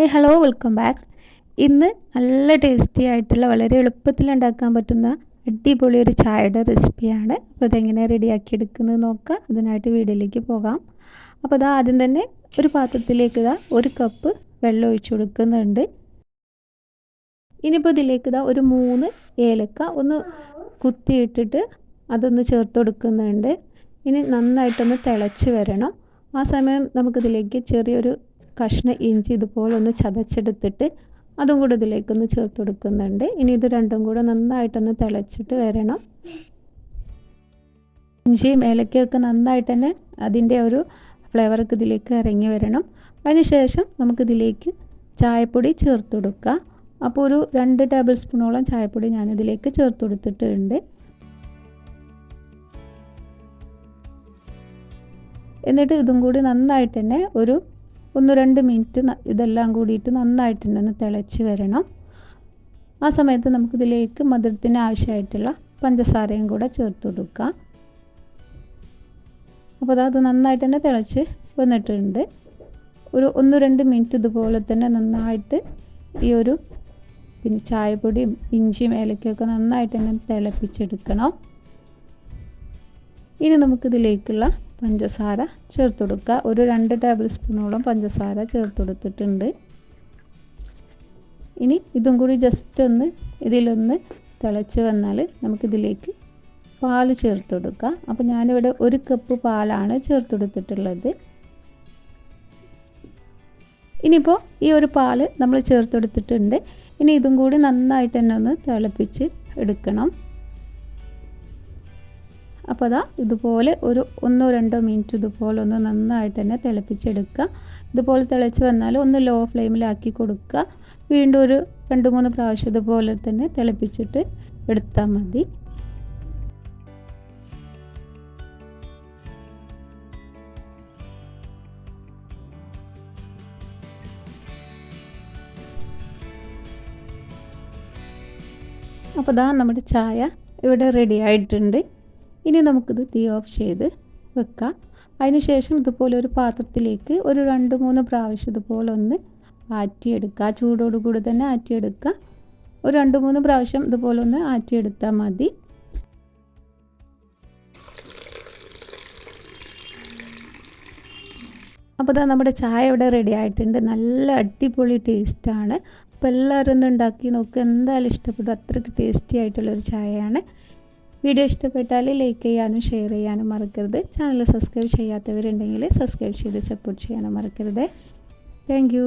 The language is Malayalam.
Hello welcome back. ഇന്ന് നല്ല ടേസ്റ്റി ആയിട്ടുള്ള വളരെ എളുപ്പത്തിൽ ഉണ്ടാക്കാൻ പറ്റുന്ന അടിപൊളി ഒരു ചായയുടെ റെസിപ്പിയാണ്. അപ്പോൾ ഇതെങ്ങനെ റെഡിയാക്കി എടുക്കുന്നത് നോക്കാം. അതിനായിട്ട് വീഡിയോയിലേക്ക് പോകാം. അപ്പോൾ ഇതാ ആദ്യം തന്നെ ഒരു പാത്രത്തിലേക്ക് ഇതാ 1 കപ്പ് വെള്ളം ഒഴിച്ചു കൊടുക്കുന്നുണ്ട്. ഇനിയിപ്പോൾ ഇതിലേക്ക് ഇതാ ഒരു 3 ഏലക്ക ഒന്ന് കുത്തിയിട്ടിട്ട് അതൊന്ന് ചേർത്ത് കൊടുക്കുന്നുണ്ട്. ഇനി നന്നായിട്ടൊന്ന് തിളച്ച് വരണം. ആ സമയം നമുക്കിതിലേക്ക് ചെറിയൊരു കഷ്ണം ഇഞ്ചി ഇതുപോലെ ഒന്ന് ചതച്ചെടുത്തിട്ട് അതും കൂടെ ഇതിലേക്കൊന്ന് ചേർത്ത് കൊടുക്കുന്നുണ്ട്. ഇനി ഇത് രണ്ടും കൂടെ നന്നായിട്ടൊന്ന് തിളച്ചിട്ട് വരണം. ഇഞ്ചിയും ഏലക്കയൊക്കെ നന്നായിട്ട് തന്നെ അതിൻ്റെ ഒരു ഫ്ലേവറൊക്കെ ഇതിലേക്ക് ഇറങ്ങി വരണം. അതിനുശേഷം നമുക്കിതിലേക്ക് ചായപ്പൊടി ചേർത്ത് കൊടുക്കുക. അപ്പോൾ ഒരു 2 ടേബിൾ സ്പൂണോളം ചായപ്പൊടി ഞാനിതിലേക്ക് ചേർത്ത് കൊടുത്തിട്ടുണ്ട്. എന്നിട്ട് ഇതും കൂടി നന്നായിട്ട് തന്നെ ഒരു 1-2 മിനിറ്റ് ഇതെല്ലാം കൂടിയിട്ട് നന്നായിട്ട് തന്നെ ഒന്ന് തിളച്ച് വരണം. ആ സമയത്ത് നമുക്കിതിലേക്ക് മധുരത്തിന് ആവശ്യമായിട്ടുള്ള പഞ്ചസാരയും കൂടെ ചേർത്ത് കൊടുക്കാം. അപ്പോൾ അത് നന്നായിട്ട് തന്നെ തിളച്ച് വന്നിട്ടുണ്ട്. ഒരു 1-2 മിനിറ്റ് ഇതുപോലെ തന്നെ നന്നായിട്ട് ഈ ഒരു ചായപ്പൊടിയും ഇഞ്ചിയും ഏലക്കയൊക്കെ നന്നായിട്ട് തന്നെ തിളപ്പിച്ചെടുക്കണം. ഇനി നമുക്കിതിലേക്കുള്ള പഞ്ചസാര ചേർത്ത് കൊടുക്കുക. ഒരു 2 ടേബിൾ സ്പൂണോളം പഞ്ചസാര ചേർത്ത് കൊടുത്തിട്ടുണ്ട്. ഇനി ഇതും കൂടി ജസ്റ്റ് ഒന്ന് ഇതിലൊന്ന് തിളച്ച് വന്നാൽ നമുക്കിതിലേക്ക് പാൽ ചേർത്ത് കൊടുക്കുക. അപ്പോൾ ഞാനിവിടെ 1 കപ്പ് പാലാണ് ചേർത്ത് കൊടുത്തിട്ടുള്ളത്. ഇനിയിപ്പോൾ ഈ ഒരു പാൽ നമ്മൾ ചേർത്ത് കൊടുത്തിട്ടുണ്ട്. ഇനി ഇതും കൂടി നന്നായിട്ട് തന്നെ ഒന്ന് തിളപ്പിച്ച് എടുക്കണം. അപ്പോൾ അതാ ഇതുപോലെ ഒരു 1-2 മിനിറ്റ് ഇതുപോലെ ഒന്ന് നന്നായിട്ട് തന്നെ തിളപ്പിച്ചെടുക്കുക. ഇതുപോലെ തിളച്ച് വന്നാൽ ഒന്ന് ലോ ഫ്ലെയിമിലാക്കി കൊടുക്കുക. വീണ്ടും ഒരു 2-3 പ്രാവശ്യം ഇതുപോലെ തന്നെ തിളപ്പിച്ചിട്ട് എടുത്താൽ മതി. അപ്പോൾ ദാ നമ്മുടെ ചായ ഇവിടെ റെഡി ആയിട്ടുണ്ട്. ഇനി നമുക്കിത് തീ ഓഫ് ചെയ്ത് വെക്കാം. അതിനുശേഷം ഇതുപോലെ ഒരു പാത്രത്തിലേക്ക് ഒരു 2-3 പ്രാവശ്യം ഇതുപോലെ ഒന്ന് ആറ്റിയെടുക്കുക. ചൂടോടുകൂടി തന്നെ ആറ്റിയെടുക്കുക. ഒരു 2-3 പ്രാവശ്യം ഇതുപോലെ ഒന്ന് ആറ്റിയെടുത്താൽ മതി. അപ്പോൾ ഇതാ നമ്മുടെ ചായ ഇവിടെ റെഡി ആയിട്ടുണ്ട്. നല്ല അടിപൊളി ടേസ്റ്റാണ്. അപ്പോൾ എല്ലാവരും ഒന്ന് ഉണ്ടാക്കി നോക്കുക. എന്തായാലും ഇഷ്ടപ്പെടും. അത്രയ്ക്ക് ടേസ്റ്റി ആയിട്ടുള്ളൊരു ചായയാണ്. വീഡിയോ ഇഷ്ടപ്പെട്ടാൽ ലൈക്ക് ചെയ്യാനും ഷെയർ ചെയ്യാനും മറക്കരുത്. ചാനൽ സബ്സ്ക്രൈബ് ചെയ്യാത്തവരുണ്ടെങ്കിൽ സബ്സ്ക്രൈബ് ചെയ്ത് സപ്പോർട്ട് ചെയ്യാനും മറക്കരുത്. Thank you.